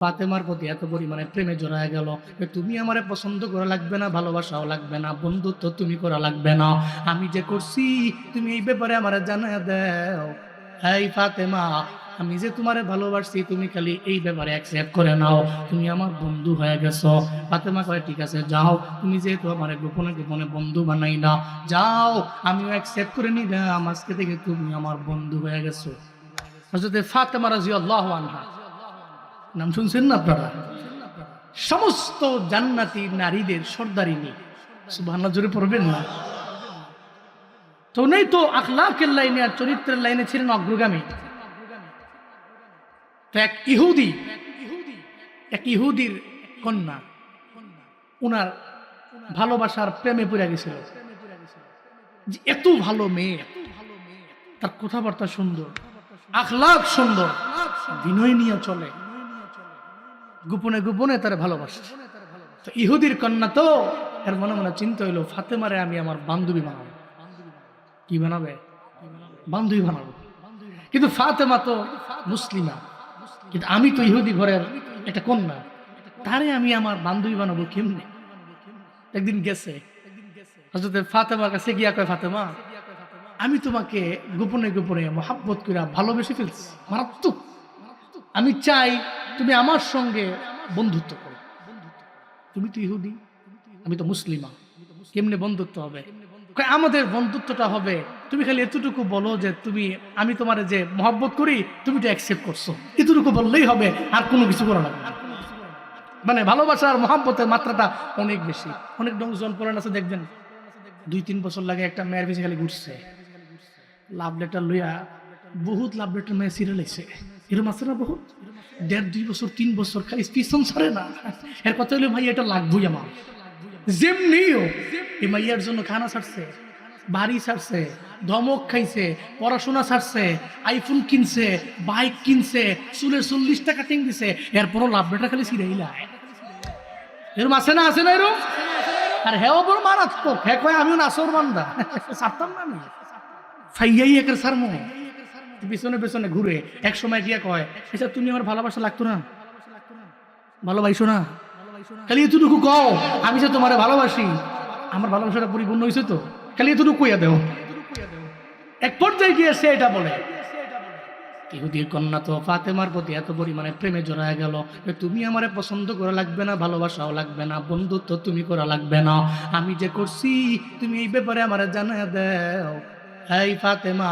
ফাতেমার প্রতি এত পরিমাণে প্রেমে জড়ায় গেল, তুমি আমারে পছন্দ করা লাগবে না, ভালোবাসাও লাগবে না, বন্ধুত্ব তুমি করা লাগবে না, আমি যে করছি তুমি এই ব্যাপারে আমারে জানায় দাও। এই ফাতেমা, আমি যে তোমারে ভালোবাসছি তুমি খালি এই ব্যাপারে অ্যাকসেপ্ট করে নাও, তুমি আমার বন্ধু হয়ে গেছো। ফাতেমা কয় ঠিক আছে যাও, তুমি যেহেতু আমার গোপনে গোপনে বন্ধু বানাই না, যাও আমিও অ্যাকসেপ্ট করে নিলাম, আজকে থেকে তুমি আমার বন্ধু হয়ে গেছো। হযরত ফাতেমা রাদিয়াল্লাহু আনহা নাম শুনছেন না আপনারা? সমস্ত জান্নাতি নারীদের সর্দারিনী। সুবহানাল্লাহ, জোরে পড়বেন না? তো উনি তো আখলাকের লাইনে আর চরিত্রের লাইনে ছিলেন অগ্রগামী। তো এক ইহুদির কন্যা উনার ভালোবাসার প্রেমে পড়ে গেছিল। যে এত ভালো মেয়ে, তার কথাবার্তা সুন্দর, আখলাক সুন্দর, বিনয় নিয়ে চলে, গোপনে গোপনে তার ভালোবাসে। তো ইহুদির কন্যা তো এর মনে মনে চিন্তা হইলো ফাতেমারে আমি আমার বান্ধবী বানাবো। কি বানাবে? বান্ধবী বানাবো। কিন্তু ফাতেমা তো মুসলিমা, কিন্তু আমি তো ইহুদি ঘরের একটা কন্যা, তারে আমি আমার বান্ধবী বানাবো কেমনে? একদিন গেছে হযরত ফাতেমার কাছে গিয়া কয়, ফাতেমা আমি তোমাকে গোপনে গোপনে মহাব্বত করে ভালোবেসে ফেলছি মারাত্মক, আমি চাই তুমি আমার সঙ্গে বন্ধুত্ব করো। তুমি তো ইহুদি, আমি তো মুসলিমা, কেমনে বন্ধুত্ব হবে? আমাদের বন্ধুত্বটা হবে তুমি খালি এতটুকু বলো যে তুমি, আমি তোমারে যে মহব্বত করি তুমি তো অ্যাকসেপ্ট করছো, এতটুকু বললেই হবে, আর কোনো কিছু করা লাগবে না। মানে ভালোবাসার মহব্বতের মাত্রাটা অনেক বেশি। অনেক লোকজন পড়েন আছে দেখবেন 2-3 বছর লাগে একটা মেয়ের পিছে খালি ঘুরছে, লাভ লেটার লইয়া বহুত লাভ লেটার মেয়ে সিরিয়াল হয়েছে, এরকম আছে না? বহুত 1.5-2 বছর 3 বছর খালি পিছন ছাড়ে না। এর কথা হলো ভাই এটা লাগবই আমার। যেমনিও এই মাইয়ার জন্য খানা ছাড়ছে, বাড়ি ছাড়ছে, ধমক খাইছে, পড়াশোনা ছাড়ছে, আইফোন কিনছে, বাইক কিনছে, চুলের 40 টাকা কাটিং দিছে, এরপরও লাভ লেটার খালি সিরিয়াল। এরকম আছে না? আছে না এরকম? আর হেও বড় মারাত্মক, হে কয় আমিও নাসর বান্দা, ছাড়তাম না আমি, ফাইয়াই একের সারমো। পিছনে পেছনে ঘুরে এক সময় গিয়া কয়, আচ্ছা তুমি আমার ভালোবাসা লাগতো না, ভালোবাসো না, খালি এতটুকু কও আমি যে তোমারে ভালোবাসি, আমার ভালোবাসাটা পরিপূর্ণ হয়েছে তো, খালি এতটুকু কইয়া দেও। এক পর্যায়ে গিয়ে সে এটা বলে। ইহুদির কন্যা তো ফাতেমার প্রতি এত পরিমাণে প্রেমে জড়ায় গেল, তুমি আমারে পছন্দ করা লাগবে না, ভালোবাসাও লাগবে না, বন্ধুত্ব তুমি করা লাগবে না, আমি যে করছি তুমি এই ব্যাপারে আমারে জানায় দাও। এই ফাতেমা,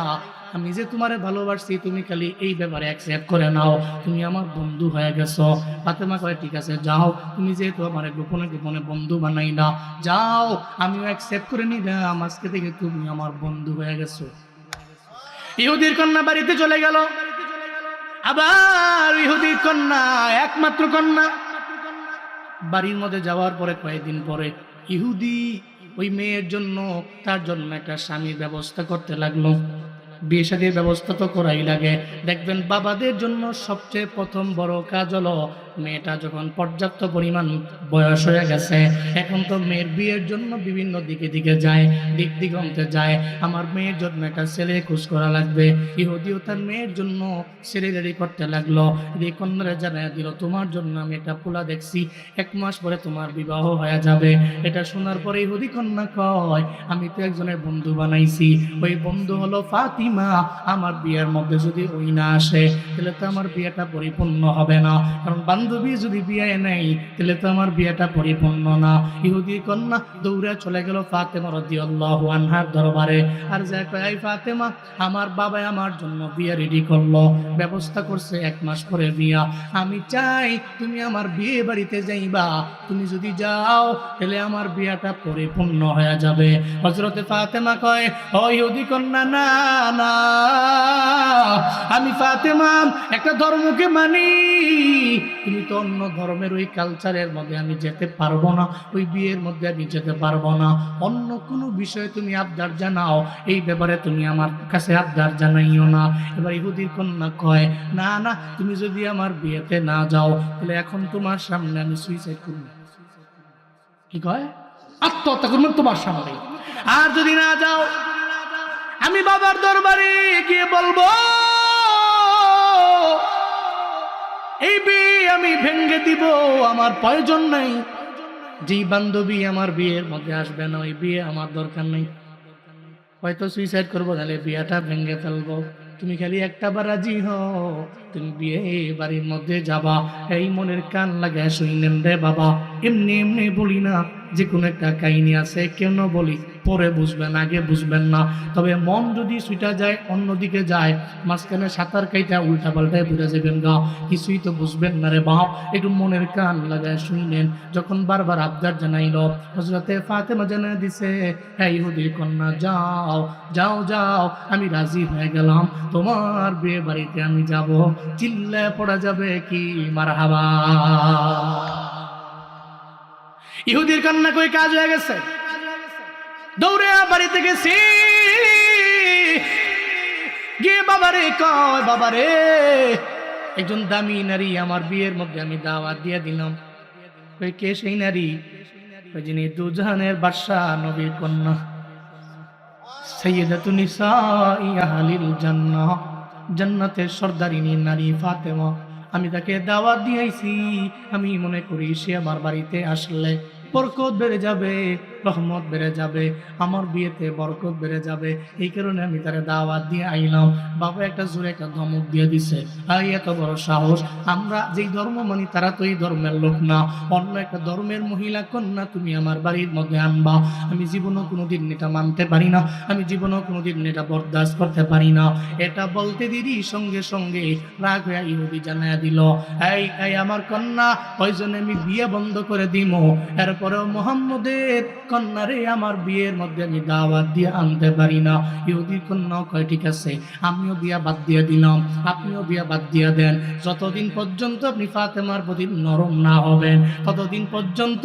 আমি যে তোমারে ভালোবাসছি তুমি খালি এই ব্যাপারে অ্যাকসেপ্ট করে নাও, তুমি আমার বন্ধু হয়ে গেছো। ফাতেমা কয় ঠিক আছে যাও, তুমি যেহেতু আমার গোপনে গোপনে বন্ধু বানাই না, যাও আমিও অ্যাকসেপ্ট করে নিলাম, আজকে থেকে তুমি আমার বন্ধু হয়ে গেছো। ইহুদির কন্যা বাড়িতে চলে গেল। আবার ইহুদির কন্যা, একমাত্র কন্যা, বাড়ির মধ্যে যাওয়ার পরে কয়েকদিন পরে ইহুদি ওই মেয়ের জন্য, তার জন্য একটা স্বামীর ব্যবস্থা করতে লাগলো। বিয়ে শাদীর ব্যবস্থা তো করাই লাগে। দেখবেন বাবাদের জন্য সবচেয়ে প্রথম বড় কাজ হলো, মেয়েটা যখন পর্যাপ্ত পরিমাণ বয়স হয়ে গেছে, এখন তো মেয়ের বিয়ের জন্য বিভিন্ন দিকে দিকে যায়, দিক দিগন্তে যায়, আমার মেয়ের জন্য একটা ছেলে খোঁজ করা লাগবে। ইহুদিও তার মেয়ের জন্য ছেলে রেডি করতে লাগলো। এই কন্যারে জানায় দিল, তোমার জন্য আমি একটা পোলা দেখছি, 1 মাস পরে তোমার বিবাহ হয়ে যাবে। এটা শোনার পরে ইহুদি কন্যা কয়, আমি তো একজনের বন্ধু বানাইছি, ওই বন্ধু হলো ফাতিমা, আমার বিয়ের মধ্যে যদি ওই না আসে তাহলে তো আমার বিয়েটা পরিপূর্ণ হবে না, কারণ বান্ধবী যদি বিয়ে নেই তাহলে তো আমার বিয়েটা পরিপূর্ণ না। ইহুদি কন্যা দৌড়ে চলে গেল ফাতেমা রাদিয়াল্লাহু আনহার দরবারে, আর যা কয়, এই ফাতেমা, আমার বাবা আমার জন্য বিয়ে রেডি করলো, ব্যবস্থা করছে 1 মাস পরে বিয়া, আমি চাই তুমি আমার বিয়ে বাড়িতে যাইবা, তুমি যদি যাও তাহলে আমার বিয়াটা পরিপূর্ণ হয়ে যাবে। হযরতে ফাতেমা কয়, ও ইহুদি কন্যা, না না, আমি ফাতেমা একটা ধর্মকে মানি, তুমি তো অন্য ধর্মের ওই কালচারের মধ্যে আমি যেতে পারবো না, ওই বিয়ের মধ্যে আমি যেতে পারবো না, অন্য কোনো বিষয়ে তুমি আবদার জানাও, এই ব্যাপারে তুমি আমার কাছে আবদার জানাইও না। এবার ইহুদির কন্যা কয়, না না, তুমি যদি আমার বিয়েতে না যাও তাহলে এখন তোমার সামনে আমি সুইসাইড করব। কি কয়? আত্মহত্যা করবেন তোমার সামনে, আর যদি না যাও আমি বাবার দরবারে গিয়ে বলবো এই বিয়ে আমি ভেঙে দিব, আমার প্রয়োজন নাই। যেই বান্ধবী আমার বিয়ের মধ্যে আসবে না, ওই বিয়ে আমার দরকার নেই। হয়তো সুইসাইড করবো, তাহলে বিয়েটা ভেঙে ফেলবো। তুমি খালি একটা বার রাজি হও, তুমি বিয়ে বাড়ির মধ্যে যাবা। এই মনের কান লাগায় শুইনেন রে বাবা, এমনি এমনি বলি না, যে কোনো একটা কাহিনী আছে, কেন বলি পরে বুঝবেন, আগে বুঝবেন না। তবে মন যদি ছুটা যায় অন্যদিকে যায়, মাঝখানে সাঁতার কাইটা উল্টা পাল্টায় বুঝে যাবেন গা, কিছুই তো বুঝবেন না রে বাপ। একটু মনের কান লাগায় শুইনেন। যখন বারবার আবদার জানাইল, হযরতে ফাতেমা জানা দিছে, হ্যাঁ ইহুদির কন্যা, যাও যাও যাও, আমি রাজি হয়ে গেলাম, তোমার বিয়ে বাড়িতে আমি যাব। চিল্লায় পড়া যাবে কি মারহাবা। ইহুদির কন্যা কই কাজ হয়ে গেছে, দৌড়ে বাড়িতে গেছি, গিয়ে বাবারে কয়, বাবারে একজন দামি নারী আমার বিয়ের মধ্যে আমি দাওয়াত দিয়ে দিলাম। কই কে সেই নারী? কই যিনি দুজাহানের বাদশা, নবীর কন্যা, সাইয়্যিদাতুন নিসাই আহলিল জান্নাহ, জান্নাতের সর্দারিনী নারী ফাতেমা। আমি তাকে দাওয়াত দিয়েছি, আমি মনে করি সে আমার বাড়িতে আসলে বরকত বেড়ে যাবে, রহমত বেড়ে যাবে, আমার বিয়েতে বরকত বেড়ে যাবে। এই কারণে আমি তারে দাওয়াত দিয়ে আইলাম। বাবা একটা জোরে একটা ধমক দিয়ে দিছে, আই এত বড় সাহস, আমরা যেই ধর্ম মানি তারা তো এই ধর্মের লোক না, অন্য একটা ধর্মের মহিলা কন্যা তুমি আমার বাড়ির মধ্যে আনবা? আমি জীবনও কোনোদিন এটা মানতে পারি না, আমি জীবনও কোনোদিন এটা বরদাস্ত করতে পারি না। এটা বলতে দিদি সঙ্গে সঙ্গে রাগ হয়ে ইহুদি জানায়া দিল, এই এই আমার কন্যা, ওই জন্য আমি বিয়ে বন্ধ করে দিব। এরপরেও মুহাম্মদের কন্যারে আমার বিয়ের মধ্যে আমি দাওয়াত দিয়ে আনতে পারি না। ইহুদির কন্যাও কয় ঠিক আছে, আমিও বিয়া বাদ দিয়ে দিলাম, আপনিও বিয়া বাদ দিয়ে দেন। যতদিন পর্যন্ত আপনি ফাতেমার প্রতি নরম না হবেন, ততদিন পর্যন্ত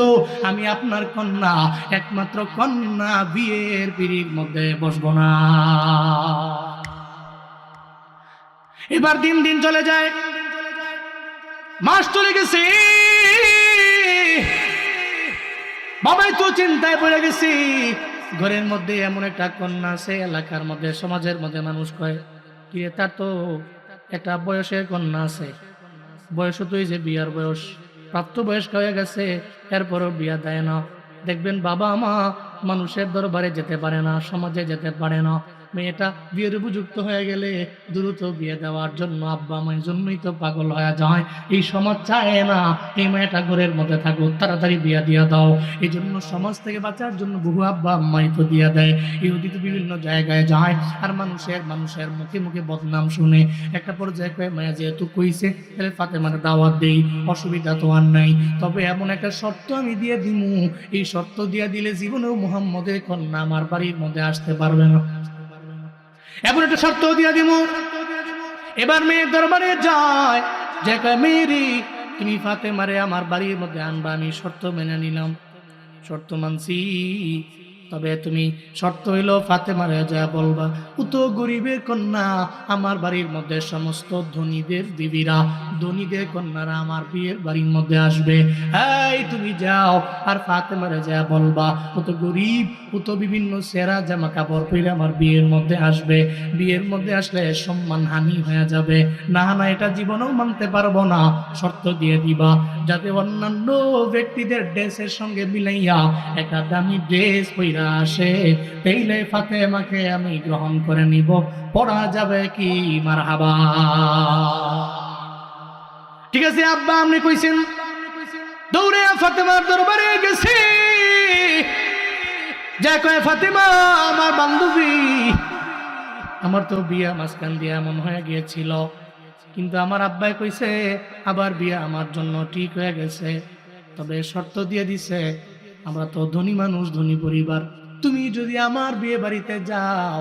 আমি আপনার কন্যা, একমাত্র কন্যা, বিয়ের পিঁড়ির মধ্যে বসবো না। এবার দিন দিন চলে যায়, মাস চলে গেছে, বাবাই তো চিন্তায় পড়ে গেছি। ঘরের মধ্যে এমন একটা কন্যা আছে, এলাকার মধ্যে সমাজের মধ্যে মানুষ কয় কি তার তো একটা বয়সের কন্যা আছে, বয়স তো এই যে বিয়ার বয়স, প্রাপ্ত বয়স্ক হয়ে গেছে, এরপরও বিয়া দেয় না। দেখবেন বাবা মা মানুষের দরবারে যেতে পারে না, সমাজে যেতে পারে না, মেয়েটা বিয়ের উপযুক্ত হয়ে গেলে দ্রুত বিয়ে দেওয়ার জন্য আব্বা মায়ের জন্যই তো পাগল হয়ে যায়। এই সমাজ চায় না এই মেয়েটা ঘরের মধ্যে থাকুক, তাড়াতাড়ি বিয়া দিয়া দাও। এই জন্য সমাজ থেকে বাঁচার জন্য বহু আব্বা আম্মাই তো দিয়া দেয়। ইহুদি তো বিভিন্ন জায়গায় যায় আর মানুষের মুখে মুখে বদনাম শুনে একটা পর্যায়ে কয়ে, মায়া যেহেতু কইছে তাহলে ফাতেমার দাওয়াত দেই, অসুবিধা তো আর নাই। তবে এমন একটা শর্ত আমি দিয়ে দিমু, এই শর্ত দিয়া দিলে জীবনেও মুহাম্মদের কন্যা আমার বাড়ির মধ্যে আসতে পারবে না। এমন একটা শর্ত দিয়া দিমু। এবার মেয়ের দরবারে যায়, যে কয় মেয়েরি তুমি ফাতেমারে আমার বাড়ির মধ্যে আনবা। আমি শর্ত মেনে নিলাম, শর্ত মানছি, তবে তুমি শর্ত হইলো ফাতেমারে যা বলবা, ও তো গরিবের কন্যা, আমার বাড়ির মধ্যে সমস্ত ধনীদের বিবিরা, ধনীদের কন্যারা আমার বিয়ের বাড়ির মধ্যে আসবে। এই তুমি যাও আর ফাতেমারে যা বলবা, ও তো গরিব, ও তো বিভিন্ন সেরা জামা কাপড় পরে আমার বিয়ের মধ্যে আসবে, বিয়ের মধ্যে আসলে সম্মান হানি হয়ে যাবে। না না, এটা জীবনেও মানতে পারবো না। শর্ত দিয়ে দিবা যাতে অন্যান্য ব্যক্তিদের ড্রেসের সঙ্গে মিলাইয়া একটা দামি ড্রেস পইরা আসে, তাইলে ফাতেমাকে আমি গ্রহণ করে নিব। পড়া যাবে কি মারহাবা? ঠিক আছে আব্বা, আপনি কইছেন। দৌড়ে ফাতেমার দরবারে গেছি, যা কয় ফাতেমা আমার বান্ধবী, আমার তো বিয়া মাঝখান দিয়ে এমন হয়ে গিয়েছিল, কিন্তু আমার আব্বাই কইছে আবার বিয়া আমার জন্য ঠিক হয়ে গেছে, তবে শর্ত দিয়ে দিছে, আমরা তো ধনী মানুষ, ধনী পরিবার, তুমি যদি আমার বিয়ে বাড়িতে যাও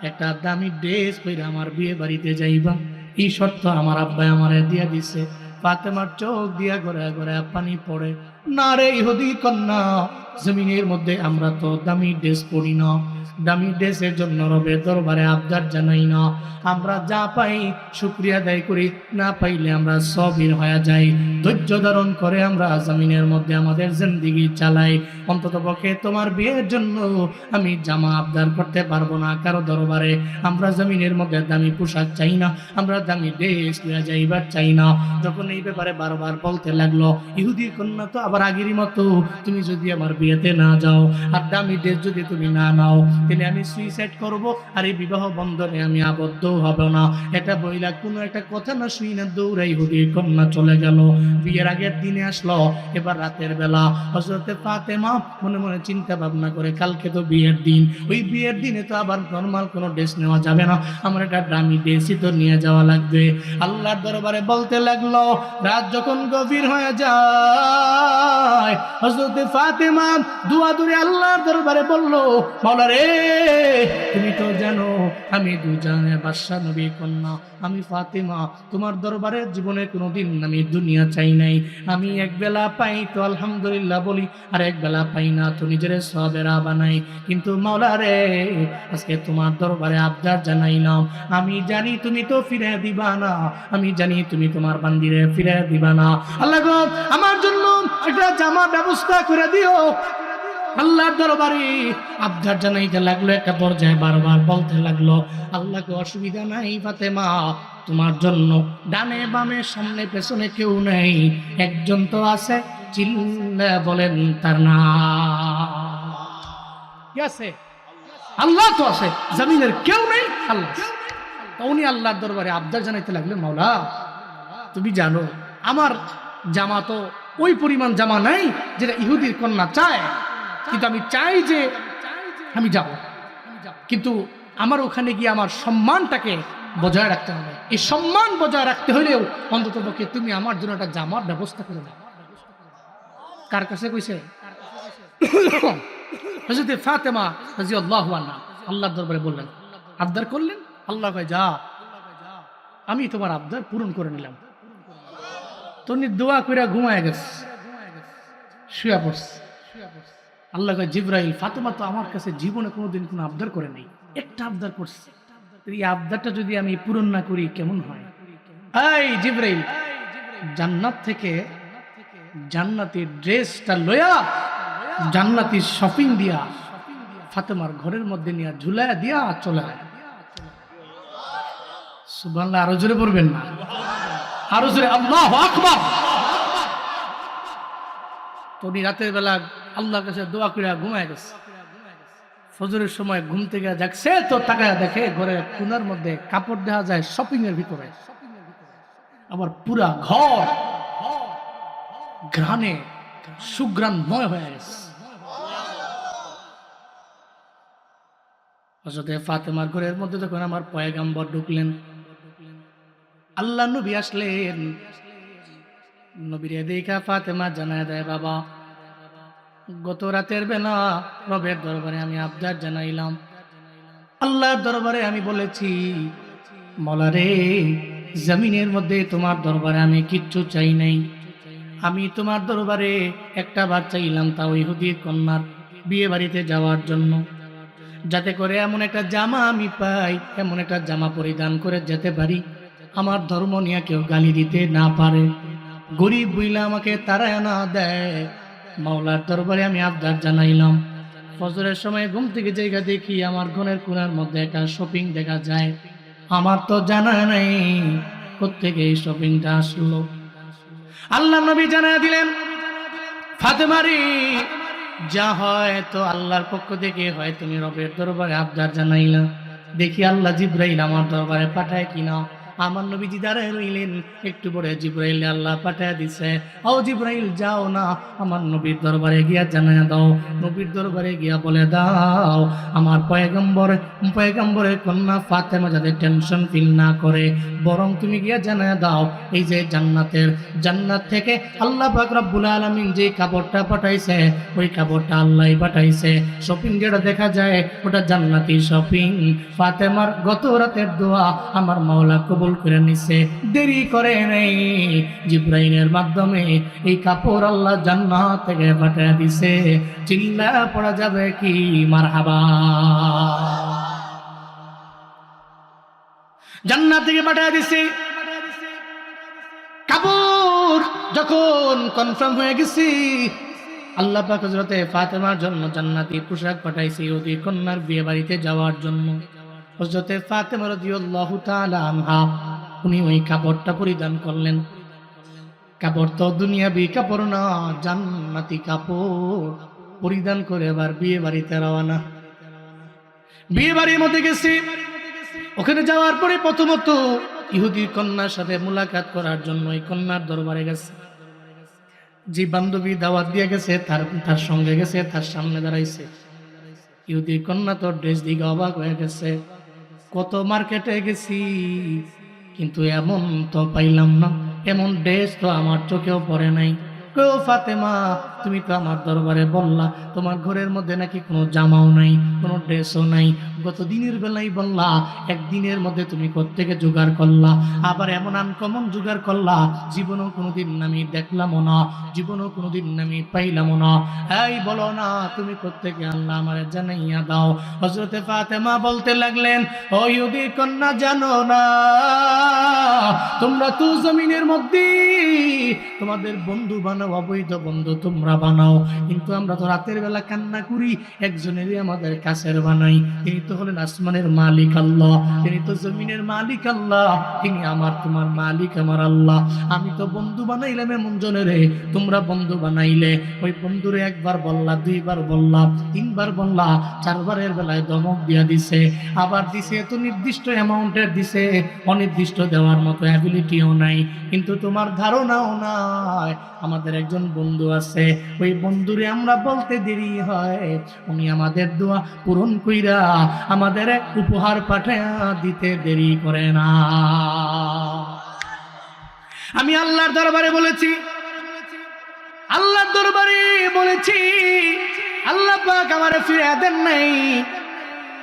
একটা দামি ড্রেস পরে আমার বিয়ে বাড়িতে যাইবা। এই শর্ত আমার আব্বাই আমারে দিয়ে দিছে। ফাতেমার চোখ দিয়া ঘরে ঘরে পানি পড়ে। না রে ইহুদি কন্যা, জমিনের মধ্যে আমরা তো দামি ড্রেস পরি না, দামি ড্রেসের জন্য রবের দরবারে আবদার জানাই না। আমরা যা পাই শুকরিয়া আদায় করি, না পাইলে আমরা সবির হয়ে যাই, ধৈর্য ধারণ করে আমরা জমিনের মধ্যে আমাদের জিন্দেগি চালাই। অন্ততপক্ষে তোমার বিয়ের জন্য আমি জামা আবদার করতে পারবো না কারো দরবারে। আমরা জমিনের মধ্যে দামি পোশাক চাই না, আমরা দামি ড্রেস নিয়ে যাইবার চাই না। যখন এই ব্যাপারে বারবার বলতে লাগলো, ইহুদি কন্যা তো আবার আগেরই মতো, তুমি যদি আমার বিয়েতে না যাও আর দামি ড্রেস যদি তুমি না নাও, তাহলে আমি সুইসাইড করব, আর এই বিবাহ বন্ধনে আমি আবদ্ধ হব না। এটা বইলা কোনো একটা কথা না শুই না দৌড়াই ইহুদির কন্যা চলে গেল। বিয়ের আগের দিনে আসলো, এবার রাতের বেলা হযরতে ফাতেমা মনে মনে চিন্তা ভাবনা করে, কালকে তো বিয়ের দিন, ওই বিয়ের দিনে তো আবার নরমাল কোনো ড্রেস নেওয়া যাবে না, আমার একটা দামি ড্রেসই তো নিয়ে যাওয়া লাগবে। আল্লাহর দরবারে বলতে লাগলো। রাত যখন গভীর হয়ে যায়, হযরতে ফাতেমা দুয়া দূরে আল্লাহর দরবারে বলল, মাওলা রে, তুমি তো জানো আমি দুজানের বাদশা নবী কন্যা, আমি ফাতেমা তোমার দরবারে জীবনে কোনোদিন আমি দুনিয়া চাই নাই। আমি এক বেলা পাই তো আলহামদুলিল্লাহ বলি, আর এক বেলা পাই না তো নিজের সবেরা বানাই। কিন্তু মাওলা রে, আজকে তোমার দরবারে আবদার জানাইলাম, আমি জানি তুমি তো ফিরে দিবা না, আমি জানি তুমি তোমার বান্দিরে ফিরে দিবা না। আল্লাহ গো, আমার জন্য একটা জামা ব্যবস্থা করে দিও। আল্লাহর দরবারে আবদার জানাইতে লাগলো। একটা পর্যায়ে বারবার বলতে লাগলো, আল্লাহকে অসুবিধা নাই ফাতেমা, তোমার জন্য ডানে বামে সামনে পেছনে কেউ নেই, একজন তো আছে, চিল্লা বলেন তার নাম কি আছে? আল্লাহ তো আছে, জমিনের কেউ নেই, আল্লাহ। তো উনি আল্লাহর দরবারে আবদার জানাইতে লাগলেন, মাওলা তুমি জানো আমার জামা তো ওই পরিমাণ জামা নাই যেটা ইহুদির কন্যা চায়, কিন্তু আমি চাই যে আমি যাব, কিন্তু আমার ওখানে গিয়ে আমার সম্মানটাকে বজায় রাখতে হবে। এই সম্মান বজায় রাখতে হলেও অন্ততপক্ষে তুমি আমার জন্য একটা জামার ব্যবস্থা করে দাও। কার কাছে কইছে? হযরত ফাতেমা রাদিয়াল্লাহু আনহা আল্লাহর দরবারে বললেন, আবদার করলেন। আল্লাহ কয়, যা, আমি তোমার আবদার পূরণ করে নিলাম। তুমি দোয়া করে ঘুমায় গেছে, শুয়ে পড়ছে। আল্লাহ কয়, জিবরাইল, ফাতেমা তো আমার কাছে জীবনে কোনোদিন কোনো আবদার করে নাই, একটা আবদার করছে, এই আবদারটা যদি আমি পূরণ না করি কেমন হয়? এই জিবরাইল, জান্নাত থেকে জান্নাতি ড্রেসটা লয়া, জান্নাতি শপিং দিয়া ফাতেমার ঘরের মধ্যে নিয়ে ঝুলাইয়া দিয়া চলে যায়। সুবহানাল্লাহ, আরো জোরে পড়বেন না? আরো জোরে আল্লাহু আকবার। তো উনি রাতের বেলা আল্লাহর কাছে দোয়া করে ঘুমায় গেছে। ফজরের সময় ঘুম থেকে জাগছে তো তাকায় দেখে ঘরের কোণার মধ্যে কাপড় দেখা যায় শপিং এর ভিতরে, আবার পুরা ঘর ঘ্রাণে সুঘ্রাণময় হয়ে গেছে। হযরতে ফাতেমার ঘরের মধ্যে যখন আমার পয়গাম্বর ঢুকলেন, আল্লাহ নবী আসলেন, নবীরে দেখা ফাতেমা জানায় দেয়, বাবা গত রাতের বেলা রবের দরবারে আমি আবদার জানাইলাম, আল্লাহর দরবারে আমি বলেছি, মাওলা রে, জমিনের মধ্যে তোমার দরবারে আমি কিচ্ছু চাই নাই, আমি তোমার দরবারে একটা বার চাইলাম, তাও ইহুদির কন্যার বিয়ে বাড়িতে যাওয়ার জন্য, যাতে করে এমন একটা জামা আমি পাই, এমন একটা জামা পরিধান করে যেতে পারি, আমার ধর্ম নিয়ে কেউ গালি দিতে না পারে, গরিব বুইলা আমাকে তাড়ায় না দেয়। মাওলার দরবারে আমি আবদার জানাইলাম। ফজরের সময় ঘুম থেকে জায়গা দেখি আমার ঘরের কোণার মধ্যে একটা শপিং দেখা যায়। আমার তো জানা নাই কোত্থেকে এই শপিংটা আসলো। আল্লাহ নবী জানায় দিলেন, ফাতেমারি যা হয় তো আল্লাহর পক্ষ থেকে হয়, তুমি রবের দরবারে আবদার জানাইলা, দেখি আল্লাহ জিবরাইল আমার দরবারে পাঠায় কিনা। আমার নবীজি দাঁড়ায় রইলেন, একটু পরে জিবরাইল আল্লাহ পাঠায় দিছে, ও জিবরাইল যাও না, আমার নবীর দরবারে গিয়া জানায় দাও, নবীর দরবারে গিয়া বলে দাও আমার পয়গম্বরের কন্যা ফাতেমা যাতে টেনশন ফিল না করে, বরং তুমি গিয়া জানায় দাও এই যে জান্নাত থেকে আল্লাহ পাক রব্বুল আলামিন যে কাপড়টা পাঠাইছে, ওই কাপড়টা আল্লাহই পাঠাইছে, শপিং যেটা দেখা যায় ওটা জান্নাতি শপিং। ফাতেমার গত রাতের দোয়া আমার মাওলা কবুল কবুল করে নিছে। দেরি করে নেই, জিব্রাইলের মাধ্যমে এই কাপড় আল্লাহ জান্নাত থেকে পাঠিয়ে দিছে। চিল্লা পড়া যাবে কি মারহাবা। জান্নাত থেকে পাঠিয়ে দিছে কাপড়। যখন কনফার্ম হয়ে গেছি, আল্লাহ পাক হযরতে ফাতেমার জন্য জান্নাতি পোশাক পাঠাইছে ইহুদি কন্যার বিয়ে বাড়িতে যাওয়ার জন্য। হযরতে ফাতেমা রাদিয়াল্লাহু তাআলা আনহা উনি ওই কাপড়টা পরিধান করলেন। কাপড় তো দুনিয়াবি কাপড় না, জান্নাতি কাপড় পরিধান করে এবার বিয়ে বাড়িতে রওনা। বিয়ে বাড়ির মধ্যে গেছি। ওখানে যাওয়ার পরে প্রথমত ইহুদি কন্যার সাথে মুলাকাত করার জন্য এই কন্যার দরবারে গেছে। যে বান্ধবী দাওয়াত দিয়ে গেছে তার সঙ্গে গেছে, তার সামনে দাঁড়াইছে। ইহুদি কন্যা তো ড্রেস দিকে অবাক হয়ে গেছে। কত মার্কেটে গেছি কিন্তু এমন তো পাইলাম না, এমন ড্রেস তো আমার চোখেও পড়ে নাই। কো ফাতেমা, তুমি তো আমার দরবারে বললা তোমার ঘরের মধ্যে নাকি কোনো জামাও নাই, কোনো ড্রেসও নাই। গত দিনের বেলায় বললা একদিনের মধ্যে তুমি কোত্থেকে জোগাড় করলা, আবার এমন আনকমন জোগাড় করলা জীবনেও কোনোদিন আমি দেখলামও না, জীবনেও কোনোদিন আমি পাইলামও না। এই বলো না তুমি কোত্থেকে আনলা, আমারে জানাইয়া দাও। হযরতে ফাতেমা বলতে লাগলেন, ও ইহুদি কন্যা, জানো না তোমরা তো জমিনের মধ্যে তোমাদের বন্ধু বানাও, অবৈধ বন্ধু তোমরা বানাও, কিন্তু আমরা তো রাতের বেলা কান্না করি একজনেরই আমাদের কাছের বানাই। তিনি তো হলেন আসমানের মালিক আল্লাহ, তিনি তো জমিনের মালিক আল্লাহ, তিনি আমার তোমার মালিক আমার আল্লাহ। আমি তো বন্ধু বানাইলাম এমন জনেরে, তোমরা বন্ধু বানাইলে ওই বন্ধুরে একবার বললা, দুইবার বললা, তিনবার বললা, চারবারের বেলায় ধমক দিয়া দিছে। আবার দিছে তো নির্দিষ্ট অ্যামাউন্টের দিছে, অনির্দিষ্ট দেওয়ার মতো অ্যাবিলিটিও নাই। কিন্তু তোমার ধারণাও নাই আমাদের একজন বন্ধু আছে, ওই বন্ধুরে আমরা বলতে দেরি হয়, উনি আমাদের দোয়া পূরণ কইরা আমাদের এক উপহার পাঠায়া দিতে দেরি করে না। আমি আল্লাহর দরবারে বলেছি, আল্লাহর দরবারে বলেছি, আল্লাহ পাক আমারে ফিরিয়ে দেন নাই।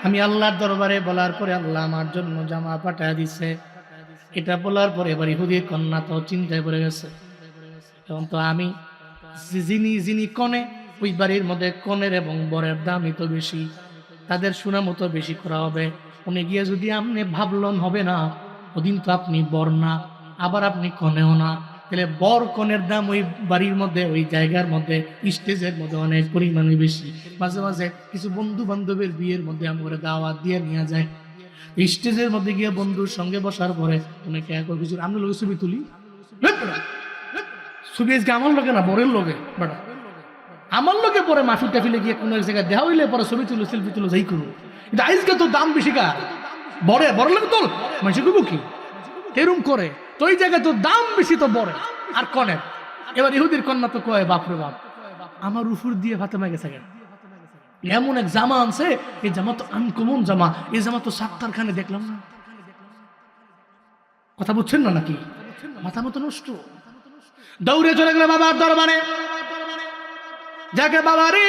আমি আল্লাহর দরবারে বলার পরে আল্লাহ আমার জন্য জামা পাঠায়া দিছে। এটা বলার পরে এবার ইহুদি কন্যা তো চিন্তায় পড়ে গেছে। এখন তো আমি যিনি কনে, ওই বাড়ির মধ্যে কনের এবং বরের দামই তো বেশি, তাদের সুনামও তো বেশি করা হবে। উনি গিয়ে যদি আপনি ভাবলেন হবে না, ওদিন তো আপনি বর না, আবার আপনি কনেও না, তাহলে বর কনের দাম ওই বাড়ির মধ্যে, ওই জায়গার মধ্যে, স্টেজের মধ্যে অনেক পরিমাণে বেশি। মাঝে মাঝে কিছু বন্ধু বান্ধবের বিয়ের মধ্যে আমরা দাওয়াত দিয়ে নিয়ে যায়। স্টেজের মধ্যে গিয়ে বন্ধুর সঙ্গে বসার পরে অনেকে এক কিছু আমরা লোক ছবি তুলি, ছবি আজকে আমার লোকে না বরের লোকে, বেটা আমার লোকে পরে মাফি টাফিলে গিয়ে কোনো এক জায়গায় দেওয়া হইলে পরে ছবি তুলো, সেলফি তুলো, যাই করবো। কিন্তু আজকে তো দাম বেশি কার, বরের লোকে তোল, মানুষ করবো কি এরম করে, তো ওই জায়গায় তো দাম বেশি তো বরে আর কনের। এবার ইহুদির কন্যা তো কয় বাপরে বাপ, আমার উপর দিয়ে ফাতেমা গেছে কেন, এমন এক জামা আনছে, এই জামা তো আনকমন জামা, এই জামা তো সাত্তার খানে দেখলাম না। কথা বুঝছেন না নাকি? মাথা মতো নষ্ট। দৌড়ে চলে গেল বাবার দরবারে, যাকে বাবা রে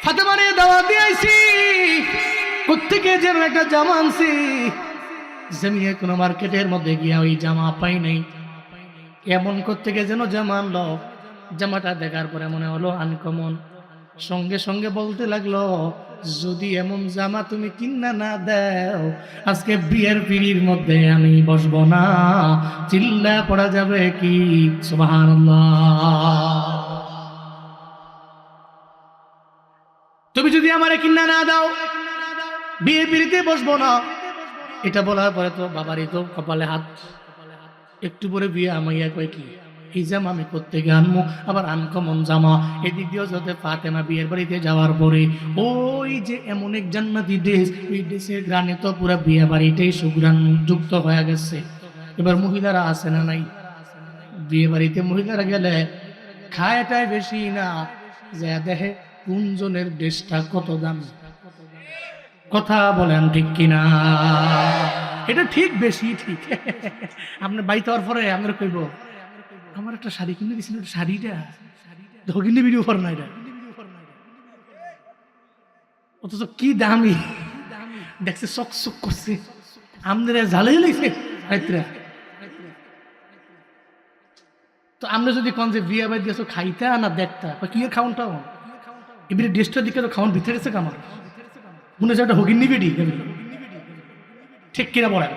ফাতেমারে দাওয়াত দিয়ে আইছি, কোত্থেকে যেন একটা জামা আনছি, জমিনে কোনো মার্কেটের মধ্যে গিয়া ওই জামা পাই নাই, এমন কোত্থেকে যেন জামা আনলো। জামাটা দেখার পরে মনে হলো আনকমন। সঙ্গে সঙ্গে বলতে লাগলো, যদি এমন জামা তুমি কিনা না দাও, আজকে বিয়ের পিড়ির মধ্যে আমি বসবো না। চিল্লা পড়া যাবে কি সুবহানাল্লাহ। তুমি যদি আমারে কিনা না দাও, বিয়ে পিড়িতে বসবো না। এটা বলার পরে তো বাবারই তো কপালে হাত। একটু পরে বিয়ে আমাইয়া কয় কি এই জামা আমি কোত্থেকে আনবো, আবার আনকমন জামা। এদিক দিয়েও যাতে ফাতেমা বিয়ের বাড়িতে যাওয়ার পরে ওই যে এমন এক জান্নাতি ড্রেস, ওই ড্রেসের গ্রানে তো পুরো বিয়ে বাড়িতেই সুগ্রাণ যুক্ত হয়ে গেছে। এবার মহিলারা আসে না নাই, বিয়ে বাড়িতে মহিলারা গেলে খায়টাই বেশি না, যে দেখে কোনজনের ড্রেসটা কত দাম। কথা বলেন ঠিক কিনা? এটা ঠিক, বেশি ঠিক। আপনার বাড়িতে হওয়ার পরে আপনার কইব আমার একটা শাড়ি কিনে দিয়েছিল, শাড়িটা দেখো কিনে ভিডিও কর না, এটা অথচ কি দামি, দেখছে চকচক করছে, আমাদের জ্বালাই লাইছে রাত্রে। তো আমরা যদি কোন যে বিয়া বাই দিয়েছো খাইতা না দেখতা কি খাওনটা এবারে ড্রেসটার দিকে তো খাওয়ান ভিতরে গেছে কামার মনে হচ্ছে একটা হগিন নিবেডি ঠিক কিনা বলেন।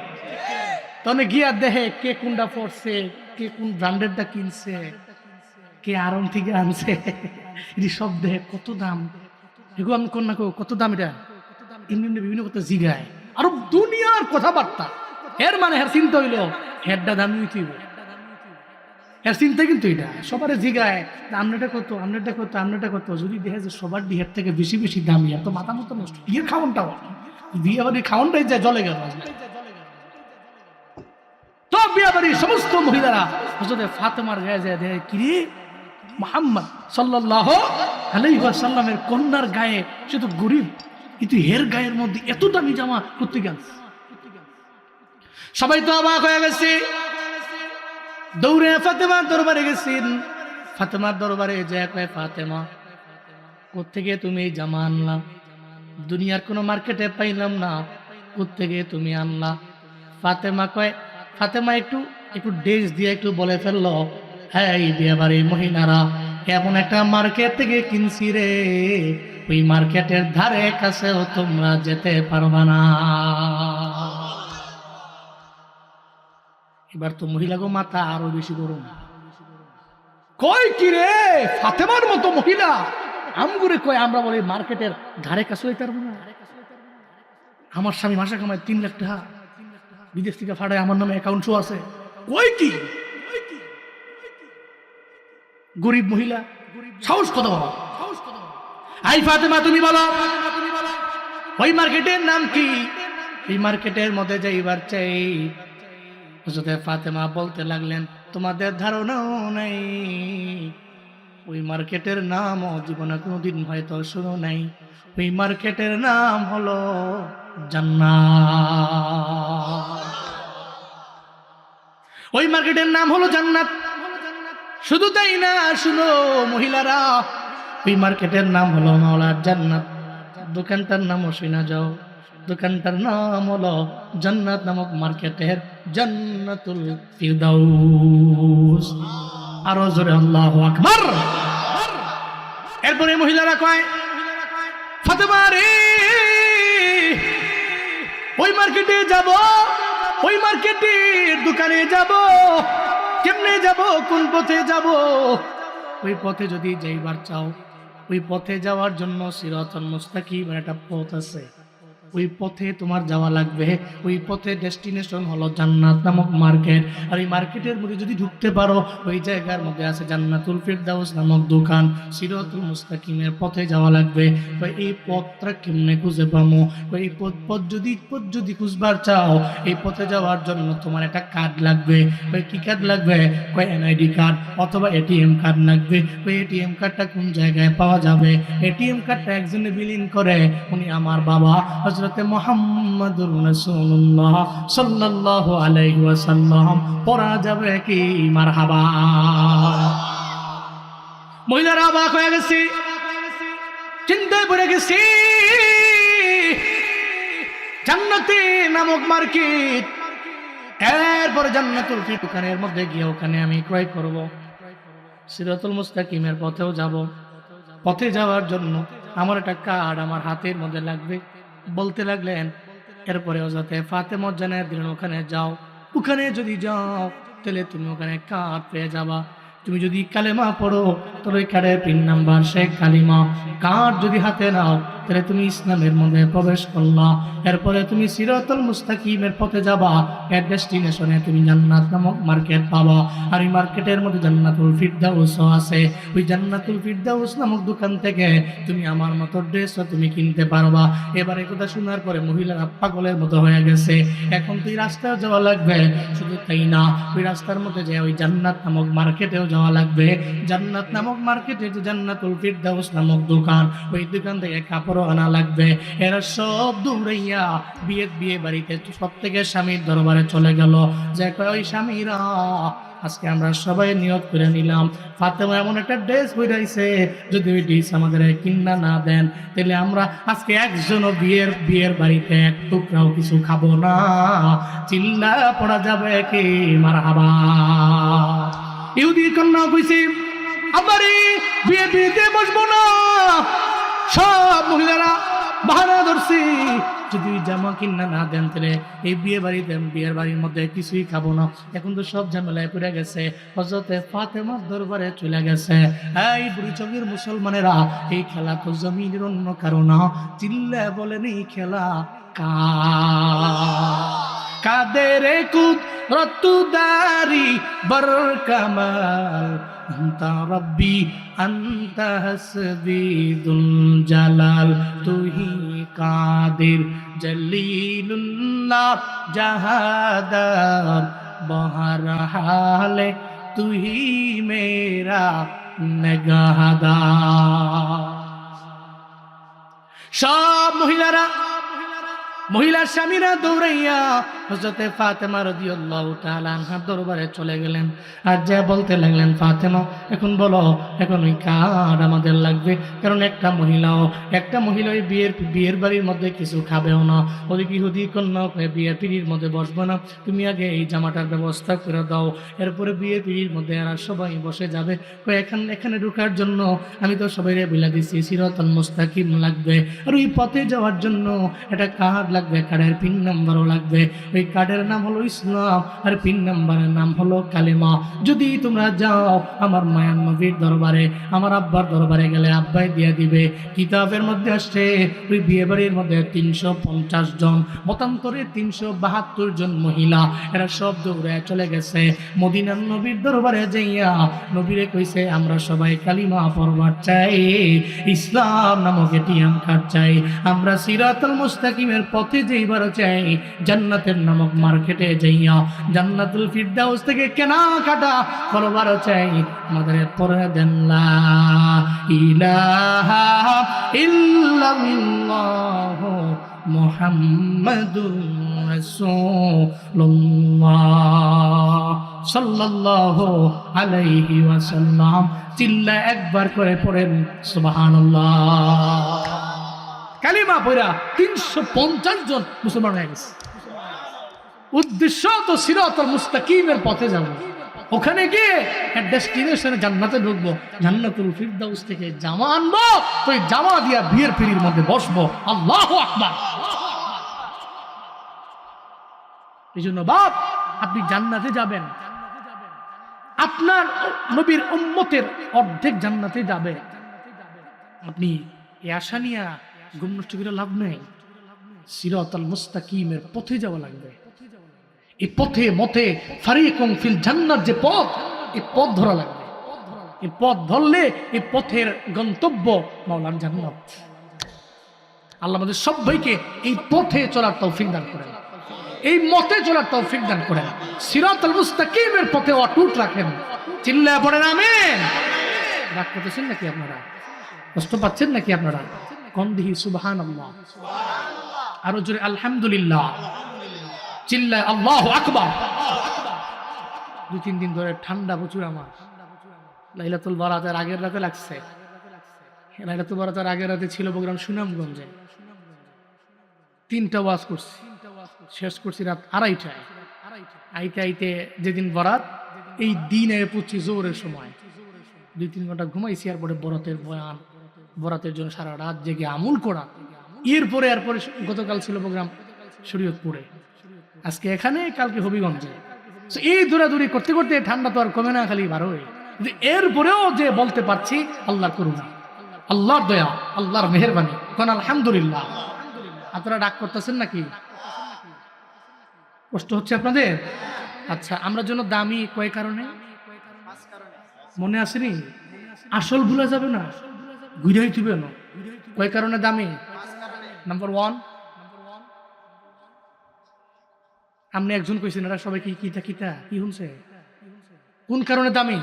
তখন গিয়া দেখে কে কোনটা পড়ছে, কে কোন ব্র্যান্ডেরটা কিনছে, কে আরম থেকে আনছে, এটি সব দেখে কত দাম, এগুলো আমি কোন না কত দাম, এটা এমনি এমনি বিভিন্ন কথা জিগায় আরো দুনিয়ার কথাবার্তা। এর মানে হের চিন্তা হইল হেরটা দামি হইতেইব, এর চিন্তা কিন্তু এটা সবার জিগায় আমনেটা কত, আমনেটা কত, আমনেটা কত। যদি দেখে যে সবার বিয়ের থেকে বেশি বেশি দামি, এত মাথা মতো নষ্ট, বিয়ের খাওয়ানটাও বিয়ে বাড়ির খাওয়ানটাই যায় জলে গেল। তো বিয়ে বাড়ির সমস্ত মহিলারা হযরত ফাতেমার গায়ে যায় দেখে কিরে মুহাম্মদ সাল্লাল্লাহু আলাইহি ওয়াসাল্লামের কন্যার গায়ে, সে তো গরিব, কিন্তু এর গায়ের মধ্যে এত দামি জামা করতে গেল। সবাই তো অবাক হয়ে গেছে, দৌড়ে ফাতেমার দরবারে গেছেন। ফাতেমার দরবারে যায় কয় ফাতেমা কোত্থেকে তুমি এই জামা আনলা? দুনিয়ার কোনো মার্কেটে পাইলাম না, কোত্থেকে তুমি আনলা? ফাতেমা কয়, ফাতেমা একটু একটু ড্রেস দিয়ে একটু বলে ফেললো, হ্যাঁ এই বিয়ে বাড়ির মহিলারা এমন একটা মার্কেট থেকে কিনছি রে, ওই মার্কেটের ধারে কাছেও তোমরা যেতে পারবা না। এবার তো মহিলাগো মাথা আরো বেশি গরম, কয় কি রে ফাতেমার মতো মহিলা আমগুরে কয় আমরা বলি মার্কেটের ধারে কাছে হইতে পারবো না? আমার স্বামী মাসে কামায় 3 লাখ টাকা, বিদেশ থেকে ফাটায় আমার নামে অ্যাকাউন্টও আছে, কয় কি গরিব মহিলা, সাহস কত বাবা। আই ফাতেমা তুমি বলো ওই মার্কেটের নাম কি? এই মার্কেটের মধ্যে যাইবার চাই। হযরত ফাতেমা বলতে লাগলেন, তোমাদের ধারণাও নাই, ওই মার্কেটের নাম জীবনে কোনোদিন হয়তো শুনো নাই। ওই মার্কেটের নাম হলো জান্নাত। ওই মার্কেটের নাম হলো জান্নাত। শুধু তাই না, শুনো মহিলারা, ওই মার্কেটের নাম হলো মাওলার জান্নাত। দোকানটার নামও শুনা যাও, দোকানটার নাম হলো জান্নাত নামক মার্কেটের জান্নাতুল ফিরদাউস। আরো জোরে আল্লাহু আকবার। এরপরে মহিলারা কয়, ফাতেমা রে ওই মার্কেটে যাব, ওই মার্কেটের দোকানে যাব, কেমনে যাব, কোন পথে যাব? ওই পথে যদি যাইবার চাও, ওই পথে যাওয়ার জন্য সিরাতুল মুস্তাকিম একটা পথ আছে, ওই পথে তোমার যাওয়া লাগবে। ওই পথে ডেস্টিনেশন হলো জান্নাত নামক মার্কেট। আর এই মার্কেটের মধ্যে যদি ঢুকতে পারো, ওই জায়গার মধ্যে আছে জান্নাতুল ফিরদাউস নামক দোকান। সিরাতুল মুস্তাকিমের পথে যাওয়া লাগবে। এই পথটা কেমনে খুঁজে পাবো? এই পথ যদি খুঁজবার চাও, এই পথে যাওয়ার জন্য তোমার একটা কার্ড লাগবে। ওই কি কার্ড লাগবে? এনআইডি কার্ড অথবা এটিএম কার্ড লাগবে। ওই এটিএম কার্ডটা কোন জায়গায় পাওয়া যাবে? এটিএম কার্ডটা একজনে বিলীন করে, উনি আমার বাবা হযরতে মুহাম্মদুর রাসূলুল্লাহ সাল্লাল্লাহু আলাইহি ওয়াসাল্লাম। পড়া যাবে কি মারহাবা? মহিলারা অবাক হয়ে গেছে, চিন্তায় পড়ে গেছে। জান্নাতি নামক মার্কেট, এরপরে জান্নাতুল ফিরদাউস দোকানের মধ্যে গিয়ে ওখানে আমি ক্রয় করব। সিরাতুল মুস্তাকিমের পথেও যাব। পথে যাওয়ার জন্য আমার একটা কার্ড আমার হাতের মধ্যে লাগবে। বলতে লাগলেন, এরপরে হযরত ফাতেমা জানায় দিলেন, ওখানে যাও, ওখানে যদি যাও তাহলে তুমি ওখানে কার্ড পেয়ে যাবা। তুমি যদি কালেমা পড়ো তোর ওই কার্ডের পিন নাম্বার শেখ কালিমা, কার্ড যদি হাতে নাও তাহলে তুমি ইসলামের মধ্যে প্রবেশ করলা। এরপরে তুমি সিরাতুল মুস্তাকিমের পথে যাবা, এর ডেস্টিনেশনে তুমি জান্নাত নামক মার্কেট পাবা। আর এই মার্কেটের মধ্যে জান্নাতুল ফিরদাউসও আছে। ওই জান্নাতুল ফিরদাউস নামক দোকান থেকে তুমি আমার মতো ড্রেসও তুমি কিনতে পারবা। এবারে কথা শোনার পরে মহিলারা পাগলের মতো হয়ে গেছে। এখন তুই রাস্তায় যাওয়া লাগবে, শুধু তাই না, ওই রাস্তার মধ্যে যে ওই জান্নাত নামক মার্কেটেও যাওয়া লাগবে। জান্নাত নামক মার্কেটে যে জান্নাতুল ফিরদাউস নামক দোকান, ওই দোকান থেকে কাপড় আনা লাগবে। এরা সব দৌড়াইয়া বিয়ে বাড়িতে প্রত্যেকের স্বামীর দরবারে চলে গেল। যে ওই স্বামীরা আজকে আমরা সবাই নিয়ত করে নিলাম, ফাতেমা এমন একটা ড্রেস পরাইছে, যদি ওই ড্রেস আমাদের কিনা না দেন তাহলে আমরা আজকে একজনও বিয়ের বাড়িতে এক টুকরাও কিছু খাবো না। চিল্লা পড়া যাবে কি মারহাবা। ইহুদি কন্যা কইছে, আবারে বিয়েতে বসবো না। সব মহিলারা বাহানা ধরছে, যদি জামা কিনা না দেন তাহলে এই বিয়ের বাড়ির মধ্যে কিছুই খাবো না। এখন তো সব ঝামেলায় পড়ে গেছে, হযরতে ফাতেমার দরবারে চলে গেছে। এই বুড়ি চঙ্গের মুসলমানেরা, এই খেলা তো জমিনের অন্য কারো না, চিল্লা বলেন এই খেলা কাদের কুদরতুদারি বরকামাল আন্তা রব্বি আন্তা হাসবিদুল জালাল, তুহি কাদের জলিলুল্লাহ জাহাদার বহরহালে তুহি মেরা নগাহদার। সব মহিলা স্বামীরা দৌড়াইয়া হযরতে ফাতেমা রাদিয়াল্লাহু তাআলা আনহার দরবারে চলে গেলেন। আর যা বলতে লাগলেন, ফাতেমা এখন বলো, এখন ওই কার্ড আমাদের লাগবে, কারণ একটা মহিলা ওই বিয়ের বাড়ির মধ্যে কিছু খাবেও না। ওদিকে ইহুদি কন্যা বিয়ের পিড়ির মধ্যে বসবো না, তুমি আগে এই জামাটার ব্যবস্থা করে দাও, এরপরে বিয়ের পিড়ির মধ্যে আর সবাই বসে যাবে। এখানে ঢোকার জন্য আমি তো সবাই বলে দিচ্ছি সিরাতুল মুস্তাকিম লাগবে, আর ওই পথে যাওয়ার জন্য একটা কার্ড লাগবে, কার্ডের পিন নাম্বারও লাগবে। ওই কার্ডের নাম হলো ইসলাম, আর পিন নাম্বারের নাম হলো কালেমা। যদি তোমরা যাও আমার মায়ান নবীর দরবারে, আমার আব্বার দরবারে গেলে আব্বাই দিয়ে দিবে। কিতাবের মধ্যে আসছে ওই বিয়ে বাড়ির মধ্যে 350 জন, মতান্তরে 372 জন মহিলা, এরা সব দৌড়ে চলে গেছে মদিনার নবীর দরবারে যাইয়া নবীরে কইছে, আমরা সবাই কালিমা পড়বার চাই, ইসলাম নামক এটিএম কার্ড চাই, আমরা সিরাতুল মুস্তাকিমের পথে যাইবার চাই, জান্নাতের নামক মার্কেটে যাইয়া জান্নাতুল ফিরদাউস থেকে কেনাকাটা করবার চাই, আমাদের পড়ে দেন লা ইলাহা ইল্লাল্লাহ মুহাম্মাদুর রাসূলুল্লাহ সাল্লাল্লাহু আলাইহি ওয়াসাল্লাম। চিল্লা একবার করে পড়েন সুবহানাল্লাহ। কালিমা পড়া 350 জন মুসলমান হয়ে গেছে। উদ্দেশ্য তো সিরাতুল মুস্তাকিমের পথে যাব, ওখানে গিয়ে ডেস্টিনেশনে জান্নাতে ঢুকবো, জান্নাতুল ফিরদাউস থেকে জামা আনবো, তো এই জামা দিয়া বিয়ের পিড়ির মধ্যে বসবো। আল্লাহু আকবার। এই জন্য বাপ, আপনি জান্নাতে যাবেন, আপনার নবীর উম্মতের অর্ধেক জান্নাতে যাবে, আপনি এই আশা নিয়ে ঘুম নষ্ট করে লাভ নেই। সিরাতুল মুস্তাকিমের পথে যাওয়া লাগবে। এই পথে মতে ফারিকুম ফিল জান্নাত, যে পথ, এই পথ ধরা লাগবে। এই পথ ধরলে এই পথের গন্তব্য মাওলার জান্নাত। আল্লাহ আমাদের সবাইকে এই পথে চলার তৌফিক দান করেন, এই মতে চলার তৌফিক দান করেন, সিরাতুল মুস্তাকিমের পথে অটুট রাখেন। চিল্লায় পড়েন আমিন। রাগ করতেছেন নাকি আপনারা? কষ্ট পাচ্ছেন নাকি আপনারা? কোন দিহি সুবহানাল্লাহ, আরো জোরে আলহামদুলিল্লাহ, চিল্লায় আল্লাহু আকবার। 2-3 দিন ধরে ঠান্ডা প্রচুর আমার। লাইলাতুল বারাতের আগের রাতে লাগছে। লাইলাতুল বারাতের আগের রাতে ছিল প্রোগ্রাম সুনামগঞ্জে, 3টা ওয়াজ করছি, শেষ করছি রাত 2:30টায়। আইতে যেদিন বরাত, এই দিন পড়ছি জোরের সময়, 2-3 ঘন্টা ঘুমাইছি। আর পরে বরাতের বয়ান, বরাতের জন্য সারা রাত জেগে আমল করা। এরপরে গতকাল ছিল প্রোগ্রাম শরীয়তপুরে, আজকে এখানে, কালকে হবিগঞ্জে। এই দৌড়াদৌড়ি করতে করতে ঠান্ডা তো আর কমে না, খালি বার হয়ে। এরপরেও যে বলতে পারছি আল্লাহর করুণা, আল্লাহর দয়া, আল্লাহর মেহেরবানি, কোন আলহামদুলিল্লাহ। আপনারা ডাক করতেছেন নাকি? কষ্ট হচ্ছে আপনাদের? আচ্ছা, আমরা জন্য দামি কয় কারণে মনে আসেনি? আসল ভুলা যাবে না, ঘুরাই দিবে না। কয় কারণে দামি? নাম্বার 1, আপনি একজন কইছেন, এরা সবাই কি শুনছে? কোন কারণে দামি?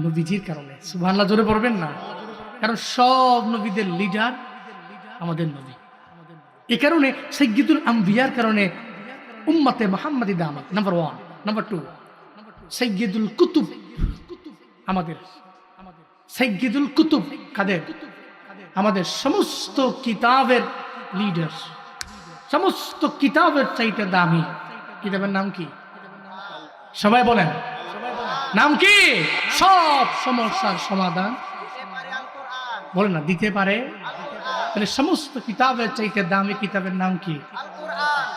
নবীজির কারণে। সুবহানাল্লাহ জোরে পড়বেন না? কারণ সব নবীদের লিডার আমাদের নবী। এই কারণে সাইয়্যিদুল আম্বিয়ার কারণে উম্মতে মুহাম্মাদি দামাত নাম্বার 1। নাম্বার 2, সাইয়্যিদুল কুতুব, আমাদের সাইয়্যিদুল কুতুব কাদের? আমাদের সমস্ত কিতাবের লিডার, সমস্ত কিতাবের চাইতে দামি। কিতাবের নাম কি? সবাই বলেন, নাম কি? সব সমস্যার সমাধান বলেন না, দিতে পারে। তাহলে সমস্ত কিতাবের চাইতে দামি কিতাবের নাম কি?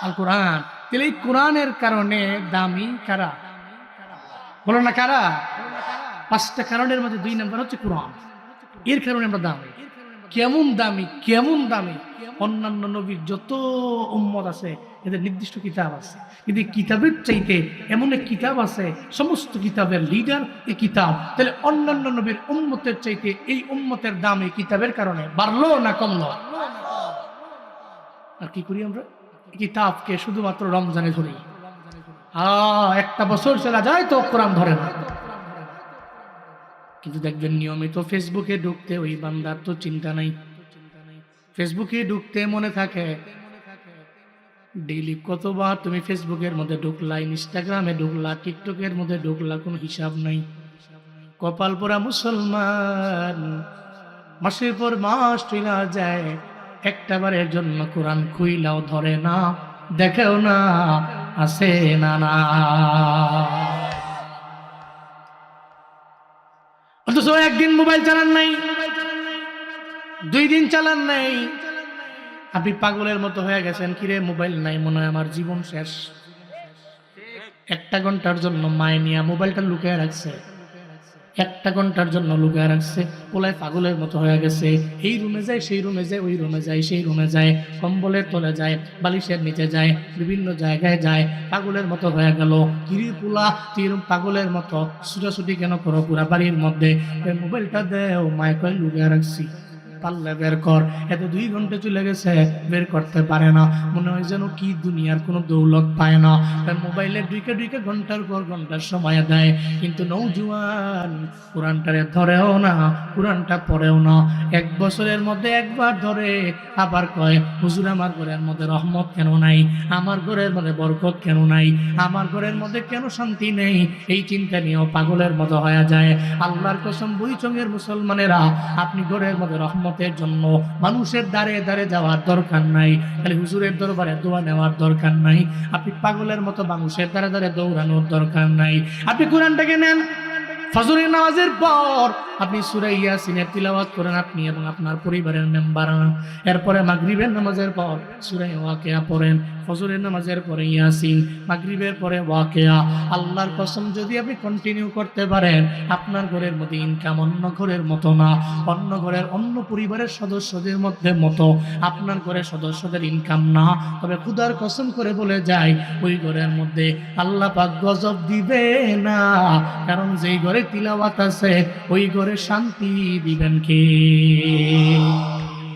আল কোরআন। তাহলে এই কোরআনের কারণে দামি কারা? বলো না কারা? 5টা কারণের মধ্যে 2 নম্বর হচ্ছে কোরআন। এর কারণে আমরা দামি। কেমন দামি, কেমন দামি? অন্যান্য নবীর যত উম্মত আছে এদের নির্দিষ্ট কিতাব আছে, কিন্তু কিতাবের চাইতে এমন এক কিতাব আছে, সমস্ত কিতাবের লিডার এই কিতাব। তাহলে অন্যান্য নবীর উম্মতের চাইতে এই উম্মতের দাম এই কিতাবের কারণে বাড়লো না কমলো? আর কি করি আমরা? কিতাবকে শুধুমাত্র রমজানে ধরি। একটা বছর চলা যায় তো কোরআন ধরে না। কিন্তু দেখবেন নিয়মিত ফেসবুকে ঢুকতে ওই বান্দার তো চিন্তা নাই। ফেসবুকে ঢুকতে মনে থাকে ডেইলি কতবার তুমি ফেসবুকের মধ্যে ঢুকলা, ইনস্টাগ্রামে ঢুকলা, টিকটকের মধ্যে ঢুকলা, কোনো হিসাব নাই। কপাল পোড়া মুসলমান, মাসের পর মাস চলা যায়, একটা বারের জন্য কোরআন খুইলাও ধরে না, দেখেও না আছে না না। অথচ একদিন মোবাইল চালান নাই, 2 দিন চালান নাই, আপনি পাগলের মতো হয়ে গেছেন। কিরে মোবাইল নাই, মনে হয় আমার জীবন শেষ। 1 ঘন্টার জন্য মায়ে নিয়ে মোবাইলটা লুকিয়ে রাখছে, 1 ঘন্টার জন্য লুকিয়ে রাখছে। পোলায় পাগলের মতো হয়ে গেছে। এই রুমে যায়, সেই রুমে যায়, ওই রুমে যায়, সেই রুমে যায়, কম্বলের তলে যায়, বালিশের নিচে যায়, বিভিন্ন জায়গায় যায়, পাগলের মতো হয়ে গেল। কিরি পোলা, তুই পাগলের মতো ছুটাছুটি কেন করো পুরা বাড়ির মধ্যে? মোবাইলটা দেও, মায় কয় লুকিয়ে রাখছি, পারলে বের কর। এত 2 ঘন্টা চলে গেছে, বের করতে পারে না। মনে হয় যেন কি দুনিয়ার কোনো দৌলত পায় না। মোবাইলে ঢুকে ঘন্টার পর ঘন্টার সময় দেয়, কিন্তু নৌজুয়ান কোরআনটারে ধরেও না, কোরআনটা পড়েও না। 1 বছরের মধ্যে একবার ধরে, আবার কয় হুজুর আমার ঘরের মধ্যে রহমত কেন নাই, আমার ঘরের মধ্যে বরকত কেন নাই, আমার ঘরের মধ্যে কেন শান্তি নেই। এই চিন্তা নিয়েও পাগলের মতো হয়ে যায়। আল্লাহর কসম, বুইচঙের মুসলমানেরা, আপনি ঘরের মধ্যে রহমতের জন্য মানুষের দ্বারে দ্বারে যাওয়ার দরকার নাই, খালি হুজুরের দরবারে দোয়া নেওয়ার দরকার নাই, আপনি পাগলের মতো মানুষের দ্বারে দ্বারে দৌড়ানোর দরকার নাই। আপনি কোরআনটাকে নেন, ফজরের নামাজের পর আপনি সূরা ইয়াসিনের তিলাওয়াত করেন, আপনি এবং আপনার পরিবারের মেম্বাররা। এরপরে মাগরিবের নামাজের পর সূরা ওয়াকিয়া পড়েন, ফজরের নামাজের পরে ইয়াসিন, মাগরিবের পরে ওয়াকিয়া। আল্লাহর কসম, যদি আপনি কন্টিনিউ করতে পারেন, আপনার ঘরের মধ্যে ইনকাম অন্য ঘরের মতো না, অন্য ঘরের অন্য পরিবারের সদস্যদের মধ্যে মতো আপনার ঘরের সদস্যদের ইনকাম না। তবে খুদার কসম করে বলে যায়, ওই ঘরের মধ্যে আল্লাহ পাক গজব দিবে না, কারণ যেই ঘরে তিলাওয়াত আছে ওই ঘরে শান্তি দিবেন কে?